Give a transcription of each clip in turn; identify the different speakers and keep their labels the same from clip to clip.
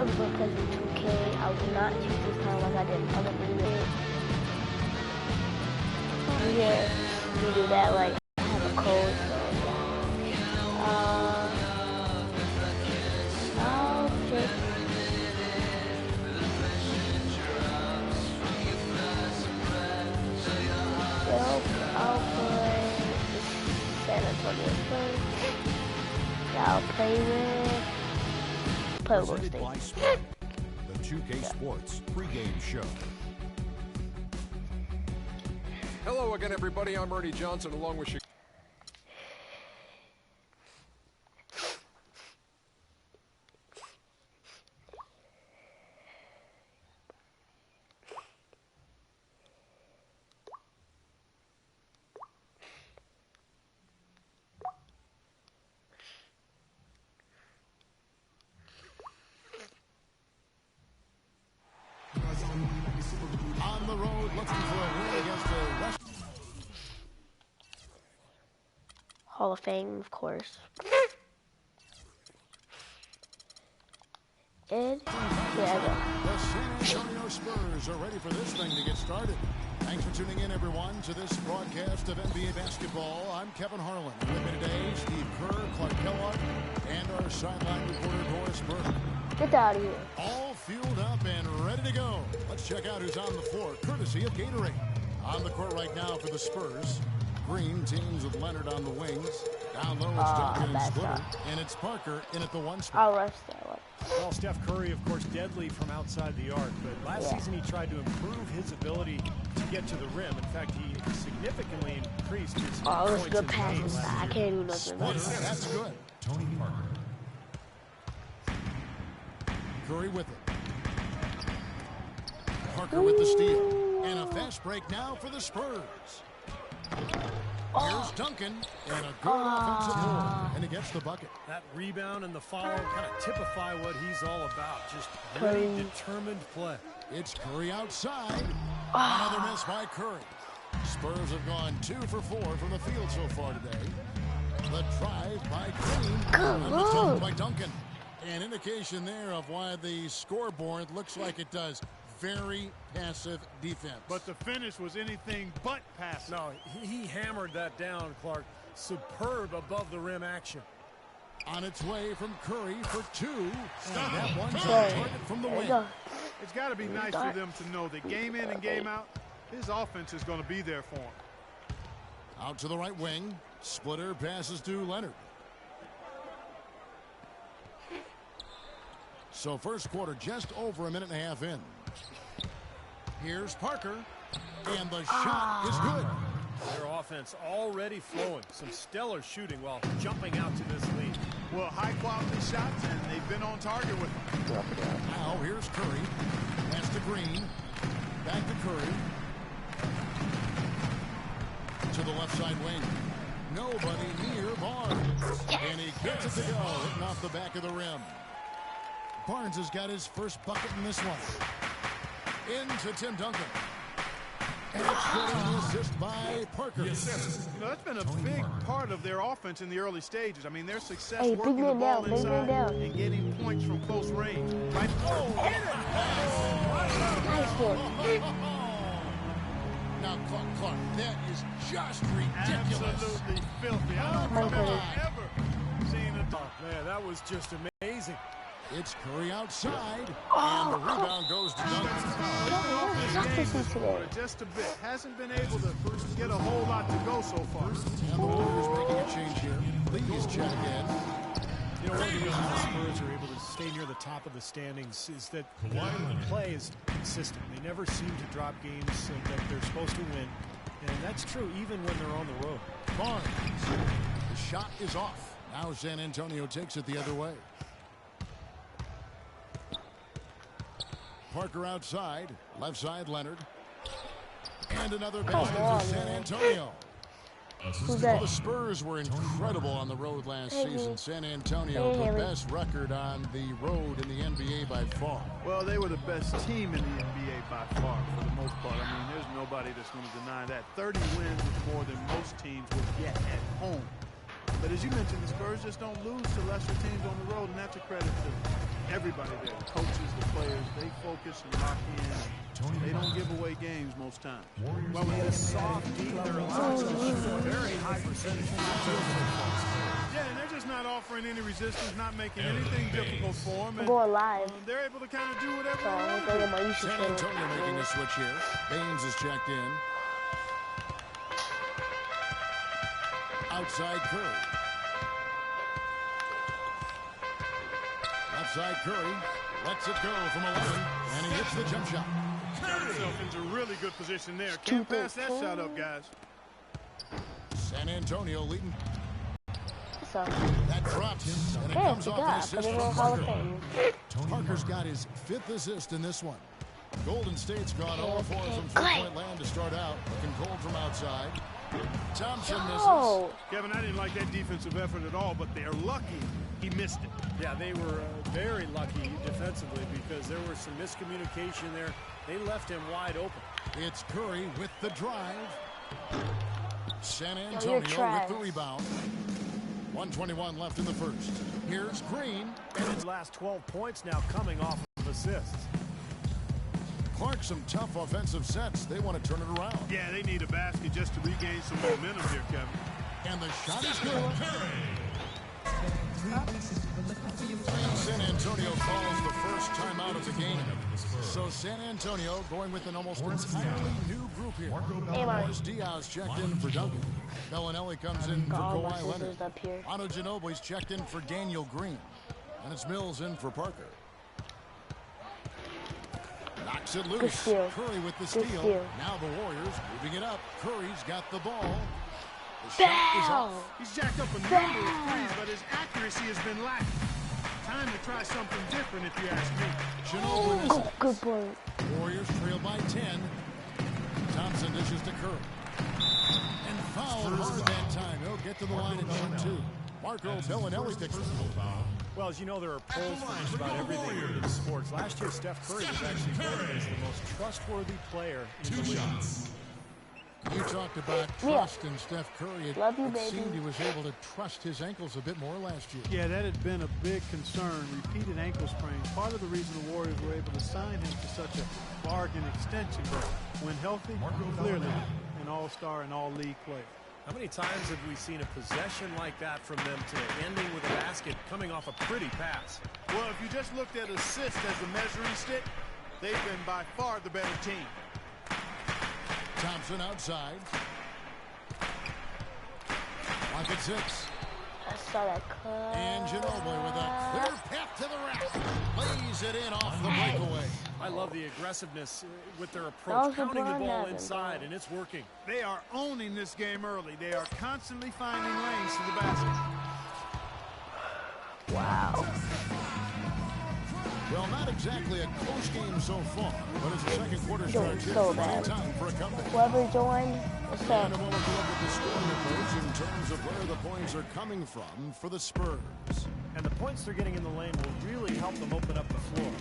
Speaker 1: was gonna play some 2K. I will not choose this time like I did in other videos. Yeah, we do that like I have a code, so yeah. I'll pick. I'll play San Antonio Spurs. I'll play with Golden State.
Speaker 2: The 2K Sports pregame show.
Speaker 3: Hello again, everybody. I'm Ernie Johnson, along with
Speaker 2: On the road, looking for a win against the West.
Speaker 1: Hall of Fame, of course. And
Speaker 2: The San Antonio Spurs are ready for this thing to get started. Thanks for tuning in, everyone, to this broadcast of NBA basketball. I'm Kevin Harlan. With me today, Steve Kerr, Clark Kellogg, and our sideline reporter, Doris Burke.
Speaker 1: get out of here.
Speaker 2: All fueled up and ready to go. Let's check out who's on the floor, courtesy of Gatorade. On the court right now for the Spurs. Green teams with Leonard on the wings. Down low, it's Duncan and Splitter. And it's Parker in at the one spot.
Speaker 1: I'll rush that one.
Speaker 4: Well, Steph Curry, of course, deadly from outside the arc. But last season, he tried to improve his ability to get to the rim. In fact, he significantly increased his
Speaker 1: Oh, it was
Speaker 4: points
Speaker 1: good
Speaker 4: in the
Speaker 1: passes.
Speaker 4: paint.
Speaker 1: I can't do nothing about
Speaker 2: Splitter,
Speaker 1: that.
Speaker 2: that's good. Tony Parker. Curry with it. Parker with the steal. And a fast break now for the Spurs. Here's Duncan, and a good offensive board, and he gets the bucket.
Speaker 4: That rebound and the follow kind of typify what he's all about. Just really determined play.
Speaker 2: It's Curry outside. Another miss by Curry. Spurs have gone 2 for 4 from the field so far today. The drive by Green. And the dunk by Duncan. An indication there of why the scoreboard looks like it does. Very passive defense.
Speaker 5: But the finish was anything but passive.
Speaker 4: No, he hammered that down, Clark. Superb above the rim action.
Speaker 2: On its way from Curry for 2. And that one's a target from the wing.
Speaker 5: It's got to be nice for them to know that game in and game out, his offense is going to be there for him.
Speaker 2: Out to the right wing. Splitter passes to Leonard. So first quarter just over a minute and a half in. Here's Parker. And the shot is good.
Speaker 4: Their offense already flowing. Some stellar shooting while jumping out to this lead.
Speaker 5: Well, high-quality shots, and they've been on target with them.
Speaker 2: Now here's Curry. Pass to Green. Back to Curry. To the left side wing. Nobody near Barnes. And he gets it to go. Hitting off the back of the rim. Barnes has got his first bucket in this one. Into Tim Duncan. And it's good on the assist by Parker.
Speaker 5: You know, that's been a big part of their offense in the early stages. I mean, their success
Speaker 1: Hey,
Speaker 5: working
Speaker 1: big
Speaker 5: the
Speaker 1: man
Speaker 5: ball
Speaker 1: down, big man
Speaker 5: inside
Speaker 1: down.
Speaker 5: and getting points from close range. Right? Oh, hit it!
Speaker 1: Nice one.
Speaker 2: Now, Clark, that is just ridiculous.
Speaker 5: Absolutely filthy. I don't remember ever seeing a dunk.
Speaker 4: Man, that was just amazing.
Speaker 2: It's Curry outside, and the rebound goes to Duncan.
Speaker 5: Just a bit. Hasn't been able to get a whole lot to go so far.
Speaker 2: And the Warriors making a change here. Please check in.
Speaker 4: You know, one of the reasons the Spurs are able to stay near the top of the standings is that their play is consistent. They never seem to drop games that they're supposed to win. And that's true even when they're on the road.
Speaker 2: Barnes. The shot is off. Now San Antonio takes it the other way. Parker outside. Left side, Leonard. And another basket for San Antonio.
Speaker 1: Who's
Speaker 2: Well,
Speaker 1: that?
Speaker 2: the Spurs were incredible on the road last season. San Antonio, the best record on the road in the NBA by far.
Speaker 5: Well, they were the best team in the NBA by far, for the most part. I mean, there's nobody that's going to deny that. 30 wins is more than most teams would get at home. But as you mentioned, the Spurs just don't lose to lesser teams on the road, and that's a credit to everybody there. The coaches, the players, they focus and lock in. They don't give away games most times.
Speaker 4: Well, with this soft D, they're allowed to shoot a very high percentage.
Speaker 5: Yeah, and they're just not offering any resistance, not making anything difficult for them.
Speaker 1: I'm going live.
Speaker 5: They're able to kind of do whatever
Speaker 1: So
Speaker 5: they
Speaker 1: I'm
Speaker 5: want to
Speaker 1: going
Speaker 5: do.
Speaker 1: to my YouTube
Speaker 2: San
Speaker 1: channel.
Speaker 2: Antonio making a switch here. Baines is checked in. Outside Curry. Outside Curry. Lets it go from 11. And he hits the jump shot.
Speaker 5: Got himself into a really good position there. Can't pass that shot up, guys.
Speaker 2: San Antonio leading.
Speaker 1: So,
Speaker 2: That drops. And it
Speaker 1: okay,
Speaker 2: comes off an
Speaker 1: put
Speaker 2: assist
Speaker 1: it in the
Speaker 2: from
Speaker 1: Hall of
Speaker 2: Parker.
Speaker 1: Fame.
Speaker 2: Parker's got his 5th assist in this one. Golden State's gone 0-4 from three-point land to start out. Looking cold from outside. Thompson misses.
Speaker 1: Oh,
Speaker 5: Kevin, I didn't like that defensive effort at all, but they're lucky he missed it.
Speaker 4: Yeah, they were very lucky defensively because there was some miscommunication there. They left him wide open.
Speaker 2: It's Curry with the drive. San
Speaker 1: you're
Speaker 2: Antonio with
Speaker 1: trash.
Speaker 2: the rebound. 1:21 left in the first. Here's Green.
Speaker 4: And his last 12 points now coming off of assists.
Speaker 2: Clark, some tough offensive sets. They want to turn it around.
Speaker 5: Yeah, they need a basket just to regain some momentum here, Kevin.
Speaker 2: And the shot is good. San Antonio calls the first timeout of the game. So San Antonio going with an almost entirely new group here.
Speaker 1: Hey, Mark.
Speaker 2: Morris Diaz checked in for Duncan. Bellinelli comes in for
Speaker 1: all my
Speaker 2: Kawhi Leonard.
Speaker 1: scissors up here.
Speaker 2: Manu Ginobili's checked in for Daniel Green. And it's Mills in for Parker. Knocks it loose.
Speaker 1: steal.
Speaker 2: Curry with the
Speaker 1: Good
Speaker 2: steal.
Speaker 1: steal.
Speaker 2: Now the Warriors moving it up. Curry's got the ball. The shot is
Speaker 1: Bow!
Speaker 2: off.
Speaker 5: He's jacked up a number of threes, but his accuracy has been lacking. Time to try something different, if you ask me.
Speaker 2: Ginobili
Speaker 1: Oh,
Speaker 2: misses.
Speaker 1: good point.
Speaker 2: Warriors trail by 10. Thompson dishes to Curry. And fouled hard that time. He'll get to the line and shoot two. Marco Bellinelli picks it.
Speaker 4: Well, as you know, there are polls for just about everything in sports. Last year, Steph Curry was actually voted as the most trustworthy player in the league.
Speaker 2: You talked about trust in Steph Curry. It
Speaker 1: Love you, baby.
Speaker 2: seemed he was able to trust his ankles a bit more last year.
Speaker 5: Yeah, that had been a big concern. Repeated ankle sprain. Part of the reason the Warriors were able to sign him to such a bargain extension. But when healthy, clearly an all-star and all-league player.
Speaker 4: How many times have we seen a possession like that from them today, ending with a basket coming off a pretty pass?
Speaker 5: Well, if you just looked at assists as a measuring stick, they've been by far the better team.
Speaker 2: Thompson outside. Clock at 6.
Speaker 1: I saw that cut.
Speaker 2: And Ginobili with a clear path to the rack. Lays it in off the breakaway.
Speaker 4: I love the aggressiveness with their
Speaker 1: That
Speaker 4: approach,
Speaker 1: was
Speaker 4: counting the
Speaker 1: LeBron
Speaker 4: ball
Speaker 1: having,
Speaker 4: inside,
Speaker 1: bro.
Speaker 4: and it's working.
Speaker 5: They are owning this game early. They are constantly finding lanes to the basket.
Speaker 1: Wow.
Speaker 2: Well, not exactly a close game so far, but as the second quarter
Speaker 1: Doing
Speaker 2: starts,
Speaker 1: so
Speaker 2: it's
Speaker 1: bad.
Speaker 2: time for a comeback.
Speaker 1: Whoever joined, what's
Speaker 2: And
Speaker 1: up?
Speaker 2: I want to look at the scoring approach in terms of where the points are coming from for the Spurs.
Speaker 4: And the points they're getting in the lane will really help them open up the floor.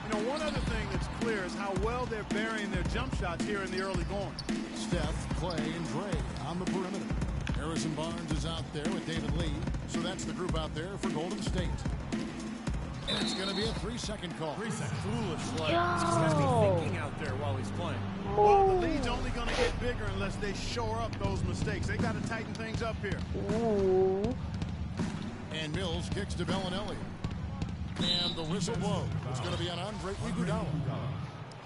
Speaker 5: You know, one other thing that's clear is how well they're burying their jump shots here in the early going.
Speaker 2: Steph, Clay, and Dre on the perimeter. Harrison Barnes is out there with David Lee. So that's the group out there for Golden State. And it's going to be a 3-second call.
Speaker 4: Foolish play. He's just got to be thinking out there while he's playing.
Speaker 5: Well, the lead's only going to get bigger unless they shore up those mistakes. They got to tighten things up here.
Speaker 1: Ooh.
Speaker 2: And Mills kicks to Bellinelli. And the whistle blows. It's going to be on Andre Iguodala.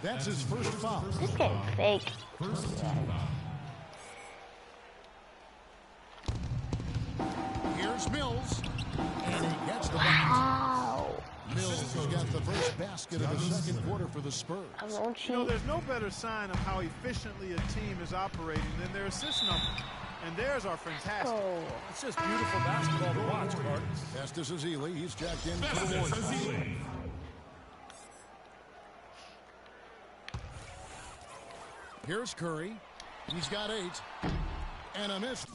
Speaker 2: That's his first foul.
Speaker 1: This game fake.
Speaker 2: Here's Mills. And he gets the bucket.
Speaker 1: Wow.
Speaker 2: Mills has got the first basket of the second quarter for the Spurs.
Speaker 1: I won't
Speaker 5: You know,
Speaker 1: cheat.
Speaker 5: there's no better sign of how efficiently a team is operating than their assist number. And theirs are fantastic.
Speaker 1: Oh.
Speaker 4: It's just beautiful basketball to watch, Clark.
Speaker 2: Estes Ezeli, he's jacked in for the Warriors. Here's Curry. He's got 8. And a miss.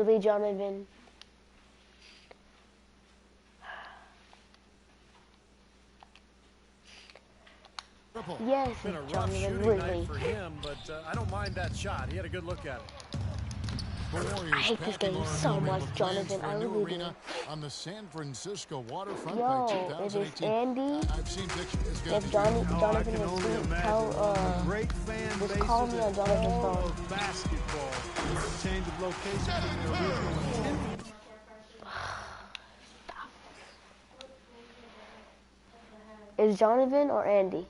Speaker 1: really Jonathan? Yes,
Speaker 4: It's been a rough
Speaker 1: Jonathan,
Speaker 4: shooting
Speaker 1: really.
Speaker 4: night for him, but I don't mind that shot. He had a good look at it.
Speaker 1: I hate this game so much, Jonathan. I really do.
Speaker 2: On the San Francisco waterfront
Speaker 1: Yo,
Speaker 2: by
Speaker 1: if it's
Speaker 2: 2018.
Speaker 1: Andy,
Speaker 2: I've seen pictures. It's gonna
Speaker 1: if
Speaker 2: be
Speaker 1: Jonathan
Speaker 5: can
Speaker 1: is
Speaker 5: only
Speaker 1: asleep,
Speaker 5: imagine. Great fan
Speaker 1: just
Speaker 5: bases
Speaker 1: call me on
Speaker 5: at
Speaker 1: Jonathan's
Speaker 5: all
Speaker 1: phone.
Speaker 5: of basketball. Change of location from the original intent.
Speaker 1: Is Jonathan or Andy?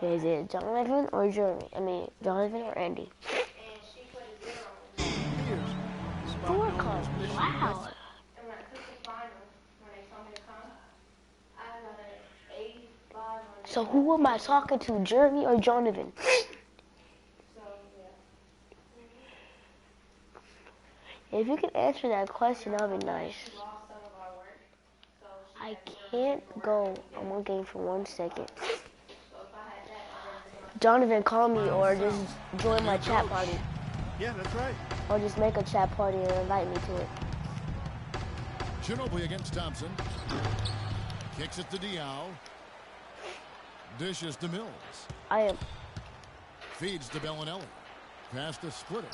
Speaker 1: Is it Jonathan or Jeremy? I mean, Jonathan or Andy? Four cards. Wow. So who am I talking to, Jeremy or Jonathan? If you can answer that question, that would be nice. I can't go on one game for 1 second. Jonathan, call me or just join my chat party.
Speaker 5: Yeah, that's right.
Speaker 1: Or just make a chat party and invite me to it.
Speaker 2: Ginobili against Thompson. Kicks it to Diaw. Dishes to Mills.
Speaker 1: I am.
Speaker 2: Feeds to Bellinelli. Pass to Splitter.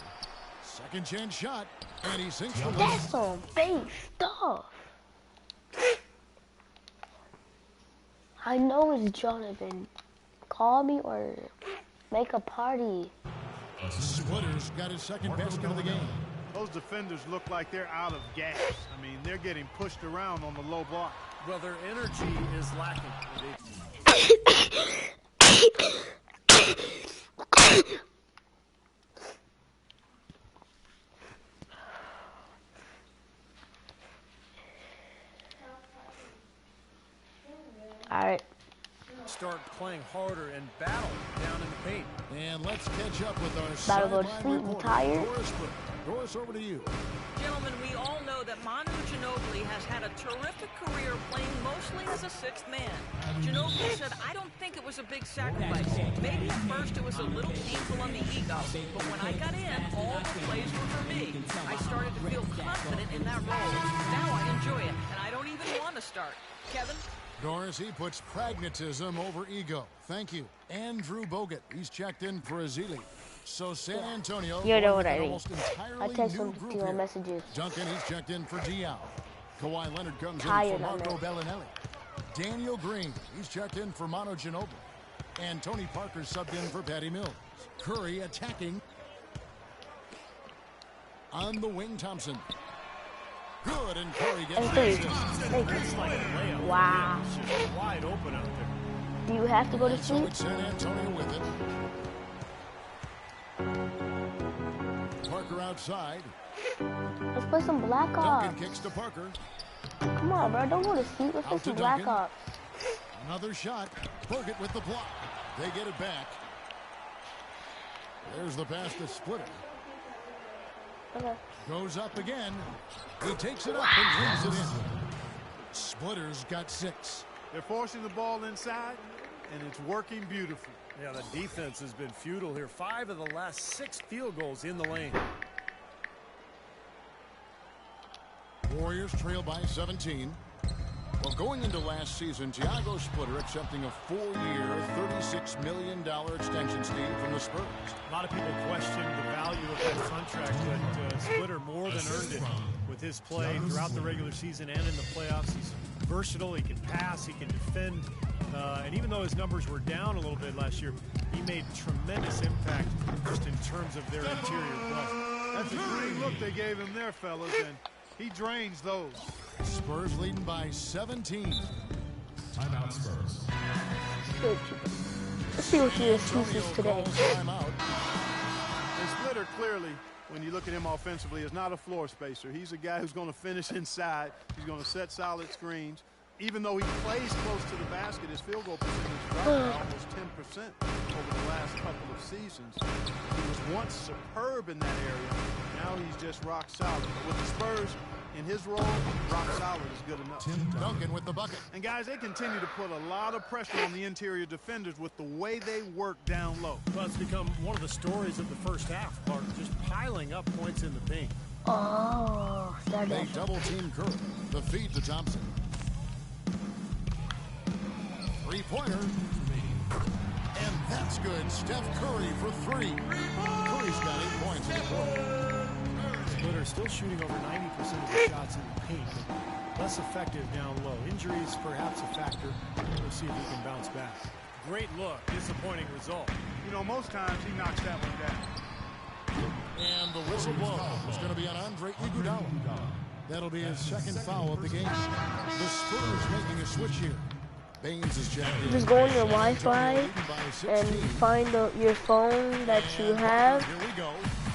Speaker 2: Second chance shot. And he sinks the
Speaker 1: That's some fake stuff. I know it's Jonathan. Call me or make a party.
Speaker 2: Splitter's got his second basket of the game.
Speaker 5: Those defenders look like they're out of gas. I mean, they're getting pushed around on the low block.
Speaker 4: Well, their energy is lacking.
Speaker 1: All right.
Speaker 4: Start playing harder and battle down in the paint.
Speaker 2: And let's catch up with our
Speaker 1: About to go to
Speaker 2: sideline
Speaker 1: sleep, you
Speaker 2: reporter,
Speaker 1: tired?
Speaker 2: Doris Burke. Doris, over to you.
Speaker 6: Gentlemen, we all know that Manu Ginobili has had a terrific career playing mostly as a sixth man. Ginobili said, I don't think it was a big sacrifice. Maybe at first it was a little painful on the ego, but when I got in, all the plays were for me. I started to feel confident in that role. Now I enjoy it, and I don't even want to start. Kevin?
Speaker 2: Doris, he puts pragmatism over ego. Thank you. Andrew Bogut, he's checked in for Azili. So San Antonio,
Speaker 1: You know what
Speaker 2: going
Speaker 1: I
Speaker 2: with an
Speaker 1: mean.
Speaker 2: almost entirely
Speaker 1: I text
Speaker 2: new
Speaker 1: him
Speaker 2: group
Speaker 1: to your
Speaker 2: here.
Speaker 1: messages.
Speaker 2: Duncan, he's checked in for Diaw. Kawhi Leonard comes
Speaker 1: Tired
Speaker 2: in for
Speaker 1: on
Speaker 2: Marco
Speaker 1: that.
Speaker 2: Bellinelli. Daniel Green, he's checked in for Manu Ginobili. And Tony Parker subbed in for Patty Mills. Curry attacking. On the wing, Thompson. Good, and Curry gets
Speaker 1: And
Speaker 2: the
Speaker 1: three.
Speaker 2: assist.
Speaker 1: Thank
Speaker 4: It's like a layup.
Speaker 1: you. Wow.
Speaker 4: It's just wide open out there.
Speaker 1: Do you have to go to
Speaker 2: And so
Speaker 1: sleep?
Speaker 2: it's San Antonio with it. Parker outside.
Speaker 1: Let's play some Black
Speaker 2: Duncan
Speaker 1: Ops.
Speaker 2: kicks to Parker.
Speaker 1: Come on, bro. Don't go to sleep. Let's play
Speaker 2: Out to
Speaker 1: some Black
Speaker 2: Duncan.
Speaker 1: Ops.
Speaker 2: Another shot. Bogut with the block. They get it back. There's the pass to Splitter.
Speaker 1: Okay.
Speaker 2: Goes up again. He takes it up and brings it in. Splitter's got 6.
Speaker 5: They're forcing the ball inside, and it's working beautifully.
Speaker 4: Yeah, the defense has been futile here. 5 of the last 6 field goals in the lane.
Speaker 2: Warriors trail by 17. Well, going into last season, Thiago Splitter accepting a 4-year, $36 million extension, Steve, from the Spurs.
Speaker 4: A lot of people question the value of that contract, but Splitter more than earned it with his play throughout the regular season and in the playoffs. He's versatile. He can pass. He can defend. And even though his numbers were down a little bit last year, he made tremendous impact just in terms of their interior play.
Speaker 5: That's a great look they gave him there, fellas, and he drains those.
Speaker 2: Spurs leading by 17.
Speaker 3: Timeout Spurs.
Speaker 1: Let's see what he excuses today.
Speaker 2: Timeout.
Speaker 5: And Splitter clearly, when you look at him offensively, is not a floor spacer. He's a guy who's going to finish inside. He's going to set solid screens. Even though he plays close to the basket, his field goal percentage dropped by almost 10% over the last couple of seasons. He was once superb in that area. Now he's just rock solid. But with the Spurs, In his role, rock solid is good enough.
Speaker 2: Tim Duncan with the bucket.
Speaker 5: And guys, they continue to put a lot of pressure on the interior defenders with the way they work down low.
Speaker 4: Well, it's become one of the stories of the first half, Clark, just piling up points in the paint.
Speaker 1: Oh,
Speaker 2: They
Speaker 1: that
Speaker 2: double team Curry. The feed to Thompson. Three-pointer. And that's good. Steph Curry for three. Curry's got 8 points in the quarter.
Speaker 4: Splitter still shooting over 90% of the shots in the paint, but less effective down low. Injuries perhaps a factor. We'll see if he can bounce back. Great look, disappointing result.
Speaker 5: You know, most times he knocks that one down.
Speaker 2: And the whistle blows. It's going to be on Andre Iguodala. That'll be his second foul of the game. The Spurs making a switch here. Baines is checked in.
Speaker 1: Just go on your Wi-Fi and find your phone that you have,
Speaker 2: Here we go.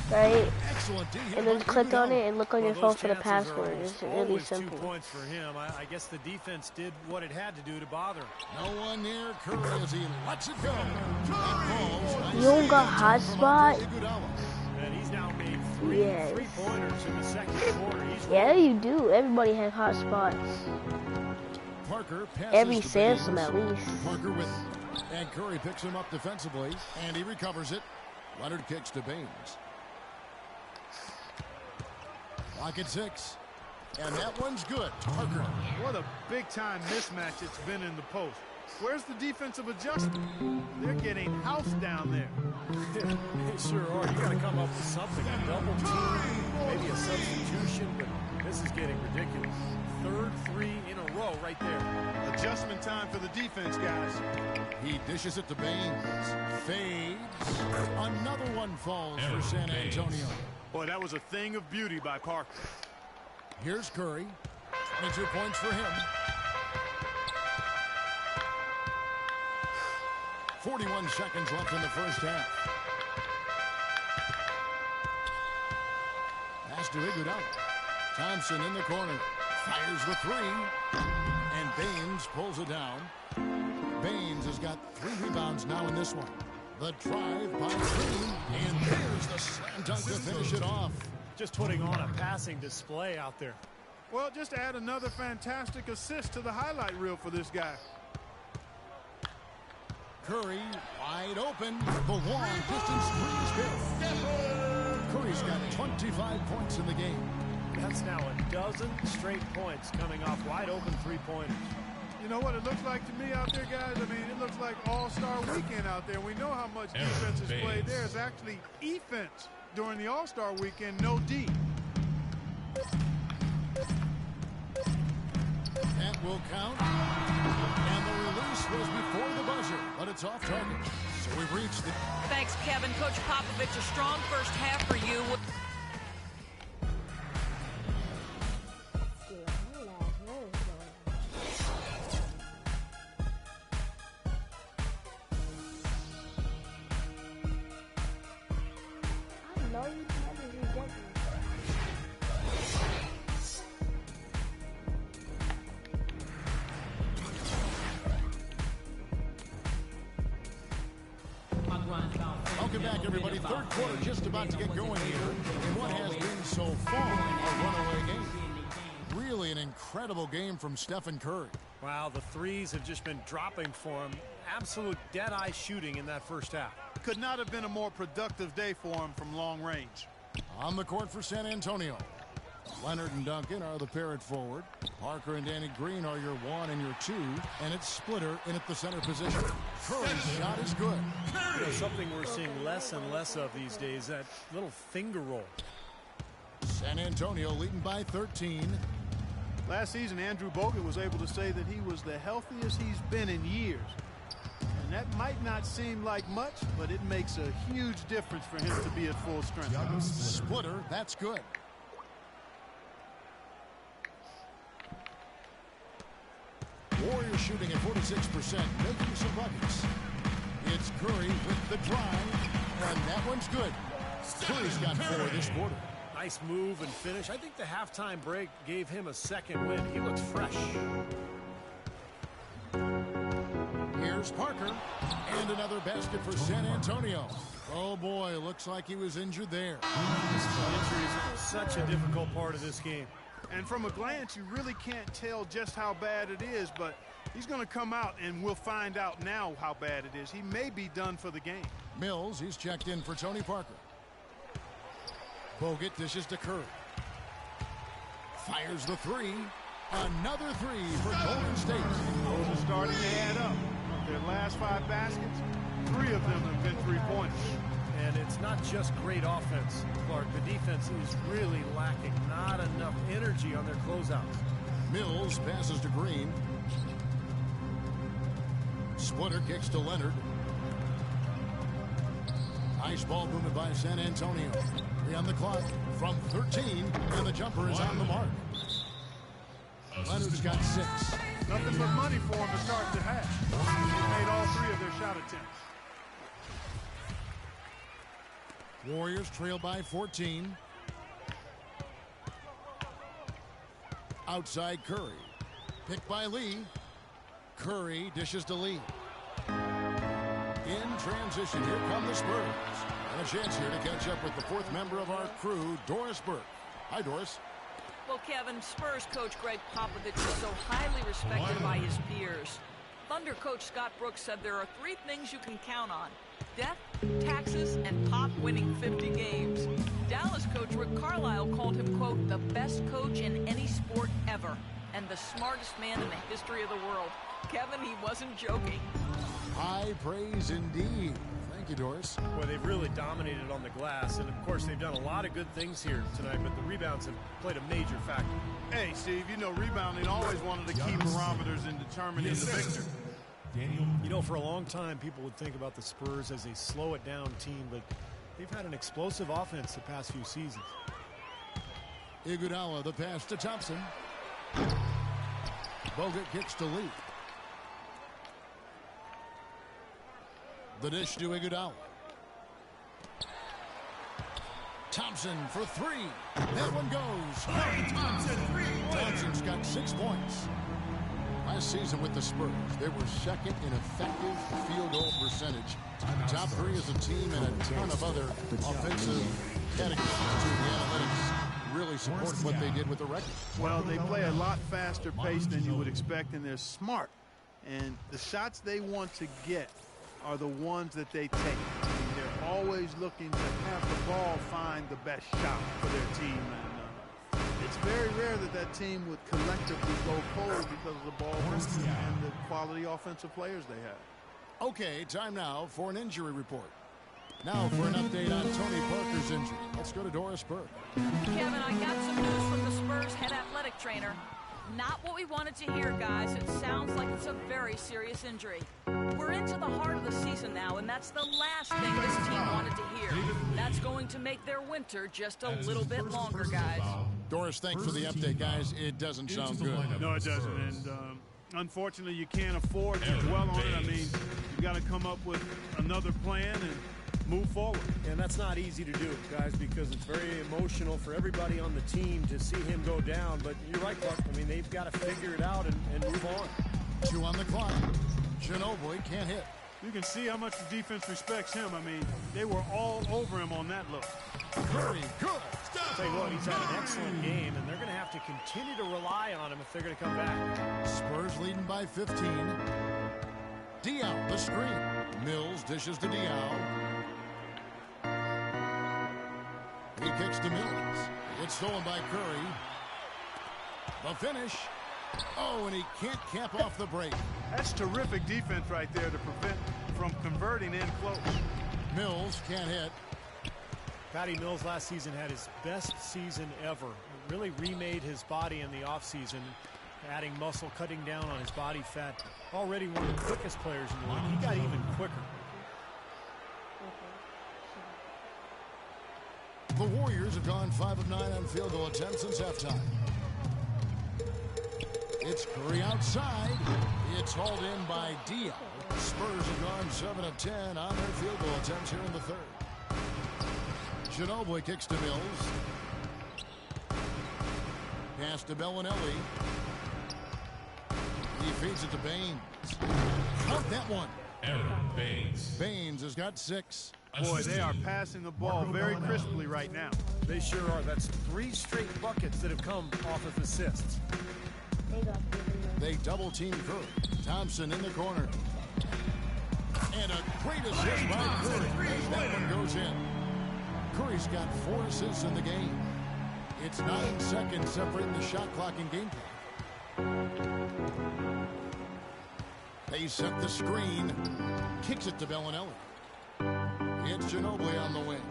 Speaker 1: right?
Speaker 2: Excellent D here
Speaker 1: And then
Speaker 2: by
Speaker 1: click on
Speaker 2: Iguodala.
Speaker 1: it and look on your phone for the password. It's really
Speaker 4: always
Speaker 1: simple.
Speaker 4: 2 points for him. I guess the defense did what it had to do to bother him.
Speaker 2: No one near Curry as he lets it go. It falls.
Speaker 1: You don't got hot spot?
Speaker 2: Iguodala.
Speaker 4: And he's now made
Speaker 1: Yes.
Speaker 4: three-pointers in the second quarter. He's
Speaker 1: Yeah, you do. Everybody has hot spots.
Speaker 2: Parker passes
Speaker 1: Every
Speaker 2: to
Speaker 1: Samson
Speaker 2: Baines.
Speaker 1: at least.
Speaker 2: Parker with it. And Curry picks him up defensively, and he recovers it. Leonard kicks to Baines. Lock at 6. And that one's good. Parker.
Speaker 5: What a big-time mismatch it's been in the post. Where's the defensive adjustment? They're getting housed down there.
Speaker 4: They sure are. You got to come up with something. A double team, maybe a substitution, but this is getting ridiculous. Third three in a row right there.
Speaker 5: Adjustment time for the defense, guys.
Speaker 2: He dishes it to Baines. Fades. Another one falls for San Antonio.
Speaker 5: Boy, that was a thing of beauty by Parker.
Speaker 2: Here's Curry. 22 points for him. 41 seconds left in the first half. Pass to Iguodala. Thompson in the corner. Fires the three. And Baines pulls it down. Baines has got 3 rebounds now in this one. The drive by Green. And there's the slam dunk to finish it off.
Speaker 4: Just putting on a passing display out there.
Speaker 5: Well, just add another fantastic assist to the highlight reel for this guy.
Speaker 2: Curry wide open. The long distance three is good. Curry's got 25 points in the game.
Speaker 4: That's now a dozen straight points coming off wide open three-pointers.
Speaker 5: You know what it looks like to me out there, guys? I mean, it looks like All-Star Weekend out there. We know how much defense is played there. It's actually offense during the All-Star Weekend, no D.
Speaker 2: That will count. And the release was before the buzzer, but it's off target. So we've reached the...
Speaker 6: Thanks, Kevin. Coach Popovich, a strong first half for you.
Speaker 2: Welcome back, everybody. Third quarter just about to get going here in what has been so far a runaway game. Really an incredible game from Stephen Curry.
Speaker 4: Wow, the threes have just been dropping for him. Absolute dead-eye shooting in that first half.
Speaker 5: Could not have been a more productive day for him from long range.
Speaker 2: On the court for San Antonio. Leonard and Duncan are the pair at forward. Parker and Danny Green are your 1 and your 2. And it's Splitter in at the center position. Curry's shot is good.
Speaker 4: You know, something we're seeing less and less of these days, that little finger roll.
Speaker 2: San Antonio leading by 13.
Speaker 5: Last season, Andrew Bogut was able to say that he was the healthiest he's been in years. And that might not seem like much, but it makes a huge difference for him to be at full strength.
Speaker 2: Splitter, that's good. Warriors shooting at 46%, making some buckets. It's Curry with the drive, and that one's good. Curry's got 4 this quarter.
Speaker 4: Nice move and finish. I think the halftime break gave him a second win. He looks fresh.
Speaker 2: Here's Parker, and another basket for San Antonio. Oh boy, looks like he was injured there.
Speaker 4: Injuries are such a difficult part of this game.
Speaker 5: And from a glance, you really can't tell just how bad it is, but he's going to come out, and we'll find out now how bad it is. He may be done for the game.
Speaker 2: Mills, he's checked in for Tony Parker. Bogut dishes to Curry. Fires the three. Another three for Golden State.
Speaker 5: Those are starting to add up. Their last 5 baskets, 3 of them have been three-pointers.
Speaker 4: And it's not just great offense, Clark. The defense is really lacking. Not enough energy on their closeouts.
Speaker 2: Mills passes to Green. Splitter kicks to Leonard. Ice ball movement by San Antonio. 3 on the clock from 13, and the jumper is on the mark. Leonard's got 6.
Speaker 5: Nothing but money for him to start the half. They made all 3 of their shot attempts.
Speaker 2: Warriors trail by 14. Outside Curry. Picked by Lee. Curry dishes to Lee. In transition, here come the Spurs. And a chance here to catch up with the 4th member of our crew, Doris Burke. Hi, Doris.
Speaker 6: Well, Kevin, Spurs coach Greg Popovich is so highly respected by his peers. Thunder coach Scott Brooks said there are 3 things you can count on: death, taxes, and Pop winning 50 games. Dallas coach Rick Carlisle called him, quote, the best coach in any sport ever and the smartest man in the history of the world. Kevin, he wasn't joking.
Speaker 2: High praise indeed. Thank you, Doris.
Speaker 4: Well, they've really dominated on the glass, and of course they've done a lot of good things here tonight, but the rebounds have played a major factor.
Speaker 5: Hey, Steve, you know rebounding always one of the key parameters in determining the victor.
Speaker 4: You know, for a long time, people would think about the Spurs as a slow-it-down team, but they've had an explosive offense the past few seasons.
Speaker 2: Iguodala, the pass to Thompson. Bogut kicks to Lee. The dish to Iguodala. Thompson for 3. That one goes. Thompson's got 6 points. Last season with the Spurs, they were 2nd in effective field goal percentage. Top 3 as a team and a ton of other offensive categories. The analytics really support what they did with the record.
Speaker 5: Well, they play a lot faster pace than you would expect, and they're smart. And the shots they want to get are the ones that they take. I mean, they're always looking to have the ball find the best shot for their team. And it's very rare that that team would collectively go cold because of the ball movement and the quality offensive players they have.
Speaker 2: Okay, time now for an injury report. Now for an update on Tony Parker's injury. Let's go to Doris Burke.
Speaker 6: Kevin, I got some news from the Spurs head athletic trainer. Not what we wanted to hear, guys. It sounds like it's a very serious injury. We're into the heart of the season now, and that's the last thing this team wanted to hear. That's going to make their winter just a little bit longer, guys.
Speaker 2: Doris, thanks for the update, guys. It doesn't sound good.
Speaker 5: No, it doesn't. And unfortunately, you can't afford to dwell on it. I mean, you got to come up with another plan and move forward.
Speaker 4: And that's not easy to do, guys, because it's very emotional for everybody on the team to see him go down. But you're right, Clark. I mean, they've got to figure it out and move on.
Speaker 2: 2 on the clock. Ginobili can't hit.
Speaker 5: You can see how much the defense respects him. I mean, they were all over him on that look.
Speaker 2: Curry, good.
Speaker 4: I'll tell you what, he's had an excellent game, and they're going to have to continue to rely on him if they're going to come back.
Speaker 2: Spurs leading by 15. Diaw, the screen. Mills dishes to Diaw. He kicks to Mills. It's stolen by Curry. The finish. Oh, and he can't cap off the break.
Speaker 5: That's terrific defense right there to prevent from converting in close.
Speaker 2: Mills can't hit.
Speaker 4: Patty Mills last season had his best season ever. He really remade his body in the offseason, adding muscle, cutting down on his body fat. Already one of the quickest players in the league. He got even quicker.
Speaker 2: The Warriors have gone 5 of 9 on field goal attempts since halftime. It's Curry outside. It's hauled in by Diaw. Spurs have gone 7 of 10 on their field goal attempts here in the third. Ginobili kicks to Mills. Pass to Bellinelli. He feeds it to Baines. Count that one.
Speaker 7: Aaron Baines.
Speaker 2: Baines has got 6.
Speaker 5: Boy, they are passing the ball very crisply right now.
Speaker 4: They sure are. That's 3 straight buckets that have come off of assists.
Speaker 2: They double-team Curry. Thompson in the corner. And a great assist by Curry as that one goes in. Curry's got 4 assists in the game. It's 9 seconds separating the shot clock and game clock. They set the screen. Kicks it to Bellinelli. It's Ginobili on the wing.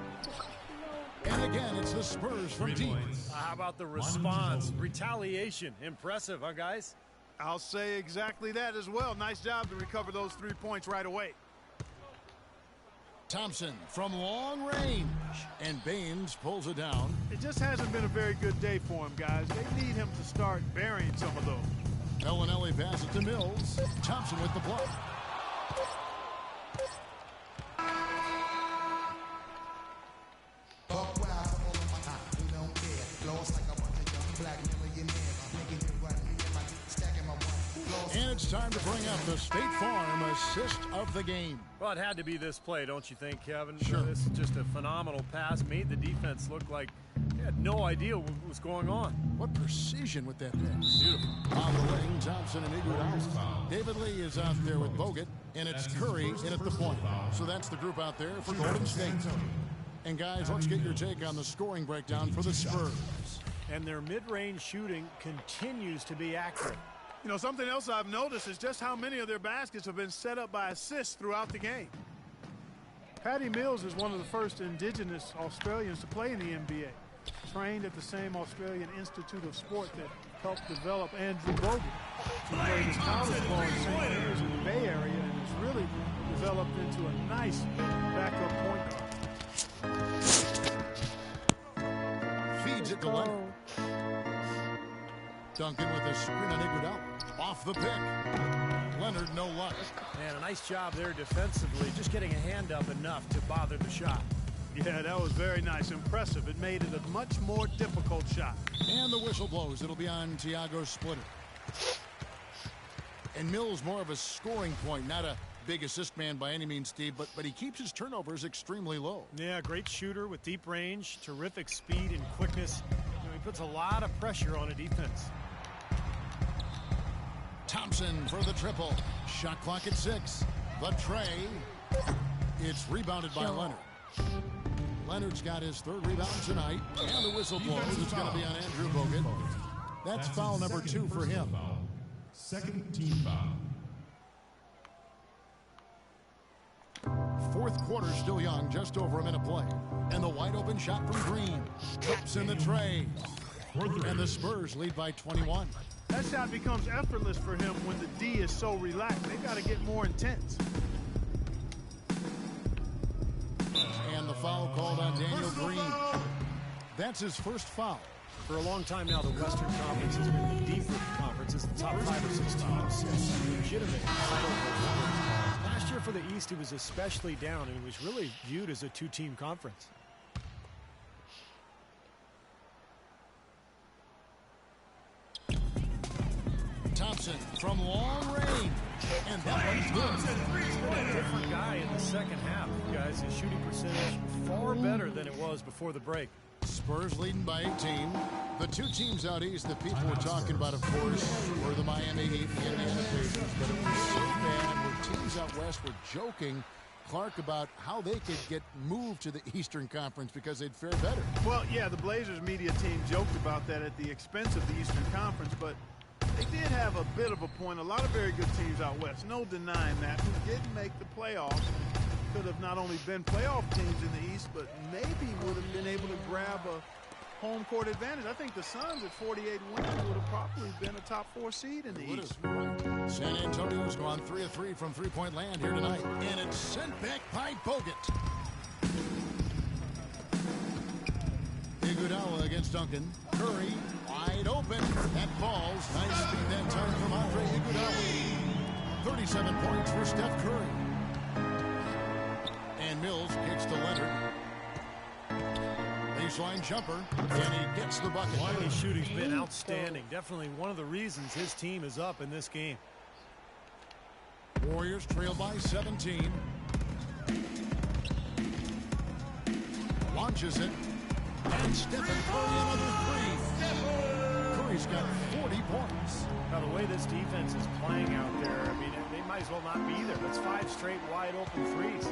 Speaker 2: And again, it's the Spurs from deep.
Speaker 4: How about the response? Retaliation. Impressive, huh, guys?
Speaker 5: I'll say exactly that as well. Nice job to recover those 3 points right away.
Speaker 2: Thompson from long range. And Baines pulls it down.
Speaker 5: It just hasn't been a very good day for him, guys. They need him to start burying some of those.
Speaker 2: Bellinelli passes to Mills. Thompson with the block. And it's time to bring up the State Farm assist of the game.
Speaker 4: Well, it had to be this play, don't you think, Kevin?
Speaker 2: Sure.
Speaker 4: This is just a phenomenal pass. Made the defense look like they had no idea what was going on.
Speaker 2: What precision with that pass. Beautiful. On the wing, Thompson and Iguodala. David Lee is out there with Bogut, and it's Curry in at the point. So that's the group out there for Golden State. And guys, let's get your take on the scoring breakdown for the Spurs.
Speaker 4: And their mid-range shooting continues to be accurate.
Speaker 5: You know, something else I've noticed is just how many of their baskets have been set up by assists throughout the game. Patty Mills is one of the first indigenous Australians to play in the NBA. Trained at the same Australian Institute of Sport that helped develop Andrew Bogut. He played his college ball in St. Andrews in the Bay Area and has really developed into a nice backup point guard.
Speaker 2: Feeds it to Leonard. Duncan with a screen on Iguodala. Off the pick. Leonard, no luck.
Speaker 4: Man, a nice job there defensively, just getting a hand up enough to bother the shot.
Speaker 5: Yeah, that was very nice. Impressive. It made it a much more difficult shot.
Speaker 2: And the whistle blows. It'll be on Thiago's splitter. And Mills more of a scoring point, not a big assist man by any means, Steve, but he keeps his turnovers extremely low.
Speaker 4: Yeah, great shooter with deep range, terrific speed and quickness. You know, he puts a lot of pressure on a defense.
Speaker 2: Thompson for the triple. Shot clock at 6. The tray. It's rebounded by Leonard. Leonard's got his 3rd rebound tonight. And the whistle blows. It's going to be on Andrew Bogut. That's foul number 2 for him.
Speaker 7: Second team foul.
Speaker 2: 4th quarter still young, just over a minute play. And the wide open shot from Green. Drops in the tray. And the Spurs lead by 21.
Speaker 5: That shot becomes effortless for him when the D is so relaxed. They've got to get more intense.
Speaker 2: And the foul called on Daniel Green. That's his first foul.
Speaker 4: For a long time now, the Western Conference has been the deeper conference. It's the top 5 or 6 teams. It's a legitimate title. Last year for the East, it was especially down, and it was really viewed as a 2-team conference.
Speaker 2: Thompson from long range. And that one's good.
Speaker 4: He's been a different guy in the second half, guys. His shooting percentage far better than it was before the break.
Speaker 2: Spurs leading by 18. The 2 teams out east that people were talking about, of course, were the Miami Heat and the Indiana Pacers. But it was so bad, where teams out west were joking, Clark, about how they could get moved to the Eastern Conference because they'd fare better.
Speaker 5: Well, yeah, the Blazers media team joked about that at the expense of the Eastern Conference, but they did have a bit of a point. A lot of very good teams out west, no denying that, who didn't make the playoffs. Could have not only been playoff teams in the East, but maybe would have been able to grab a home court advantage. I think the Suns at 48 wins would have probably been a top 4 seed in the East.
Speaker 2: San Antonio's gone 3 of 3 from three-point land here tonight. And it's sent back by Bogut. Iguodala against Duncan. Curry wide open. That falls. Nice speed that time from Andre Iguodala. 37 points for Steph Curry. And Mills kicks to Leonard. Baseline jumper, and he gets the bucket.
Speaker 4: His shooting's been outstanding. Definitely one of the reasons his team is up in this game.
Speaker 2: Warriors trail by 17. punches it. And Stephen Curry another three. Curry's got 40 points.
Speaker 4: Now, the way this defense is playing out there, I mean, they might as well not be there. That's 5 straight wide open threes.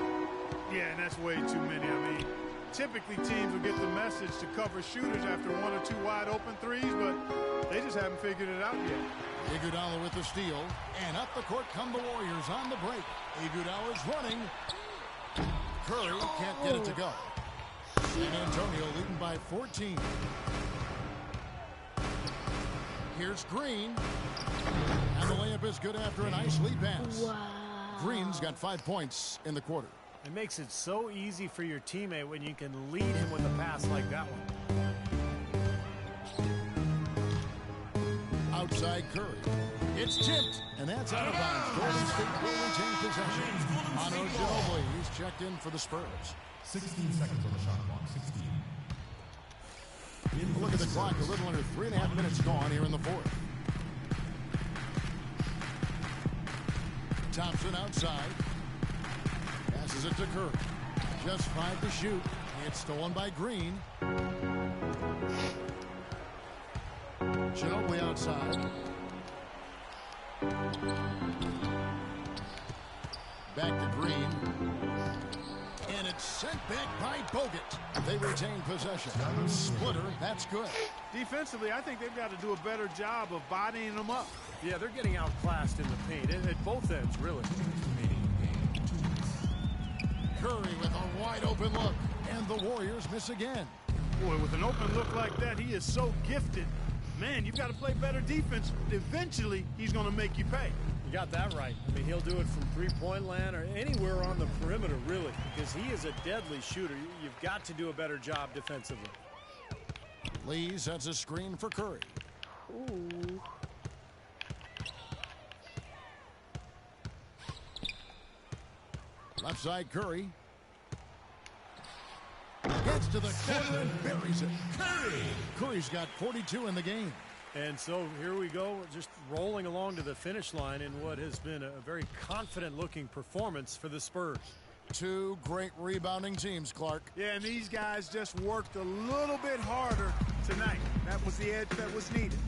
Speaker 5: Yeah, and that's way too many. I mean, typically teams will get the message to cover shooters after 1 or 2 wide open threes, but they just haven't figured it out yet.
Speaker 2: Iguodala with the steal, and up the court come the Warriors on the break. Iguodala's running. Curry can't get it to go. San Antonio leading by 14. Here's Green, and the layup is good after a nice lead pass.
Speaker 1: Wow.
Speaker 2: Green's got 5 points in the quarter.
Speaker 4: It makes it so easy for your teammate when you can lead him with a pass like that one.
Speaker 2: Outside Curry. It's tipped, and that's out of bounds. Golden State will retain possession. Manu Ginobili, he's checked in for the Spurs.
Speaker 7: 16 seconds on the shot clock. 16.
Speaker 2: Look at the clock, a little under 3.5 minutes gone here in the fourth. Thompson outside. Passes it to Curry. Just 5 to shoot. It's stolen by Green. Ginobili outside. Back to Green. And it's sent back by Bogut. They retain possession. Splitter, that's good.
Speaker 5: Defensively, I think they've got to do a better job of bodying them up.
Speaker 4: Yeah, they're getting outclassed in the paint at both ends, really.
Speaker 2: Curry with a wide open look. And the Warriors miss again.
Speaker 5: Boy, with an open look like that, he is so gifted. Man, you've got to play better defense. Eventually, he's going to make you pay.
Speaker 4: You got that right. I mean, he'll do it from three-point land or anywhere on the perimeter, really, because he is a deadly shooter. You've got to do a better job defensively.
Speaker 2: Lee sets a screen for Curry.
Speaker 1: Ooh.
Speaker 2: Left side Curry. Gets to the corner and buries it. Curry! Curry's got 42 in the game.
Speaker 4: And so here we go, just rolling along to the finish line in what has been a very confident-looking performance for the Spurs.
Speaker 2: 2 great rebounding teams, Clark.
Speaker 5: Yeah, and these guys just worked a little bit harder tonight. That was the edge that was needed.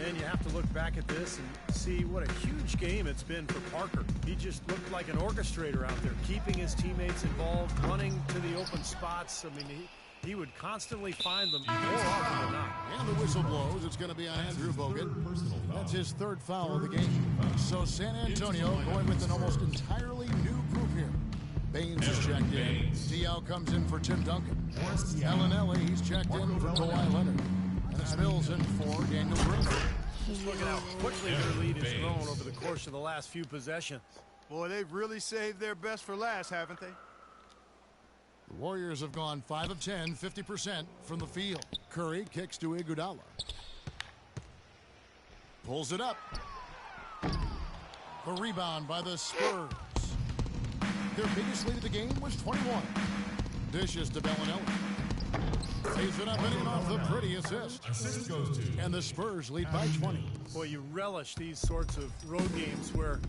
Speaker 4: And you have to look back at this and see what a huge game it's been for Parker. He just looked like an orchestrator out there, keeping his teammates involved, running to the open spots. I mean, he would constantly find them more often than not.
Speaker 2: And the whistle blows. It's going to be on Andrew Bogut. That's his 3rd foul of the game. So San Antonio going with an almost entirely new group here. Baines is checked in. Diao comes in for Tim Duncan. Bellinelli, he's checked in for Kawhi Leonard. And the Spills in for Daniel Green.
Speaker 4: Just look at how quickly their lead has grown over the course of the last few possessions.
Speaker 5: Boy, they've really saved their best for last, haven't they?
Speaker 2: The Warriors have gone 5 of 10, 50% from the field. Curry kicks to Iguodala. Pulls it up. The rebound by the Spurs. Their biggest lead of the game was 21. Dishes to Bellinelli. Lays it up and in off the pretty assist.
Speaker 7: Assist goes to.
Speaker 2: And the Spurs lead by 20.
Speaker 4: Boy, you relish these sorts of road games where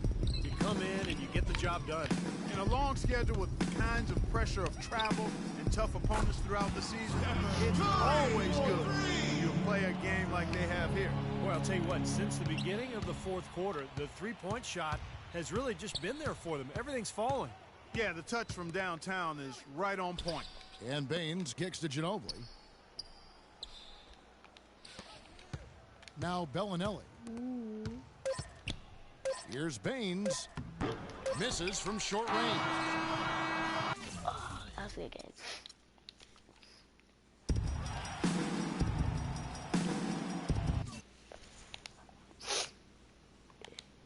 Speaker 4: you come in and you get the job done.
Speaker 5: In a long schedule with the kinds of pressure of travel and tough opponents throughout the season, it's always good when you play a game like they have here.
Speaker 4: Boy, I'll tell you what, since the beginning of the 4th quarter, the three-point shot has really just been there for them. Everything's falling.
Speaker 5: Yeah, the touch from downtown is right on point.
Speaker 2: And Baines kicks to Ginobili. Now Bellinelli. Here's Baines. Misses from short range.
Speaker 1: Oh, that's a good game.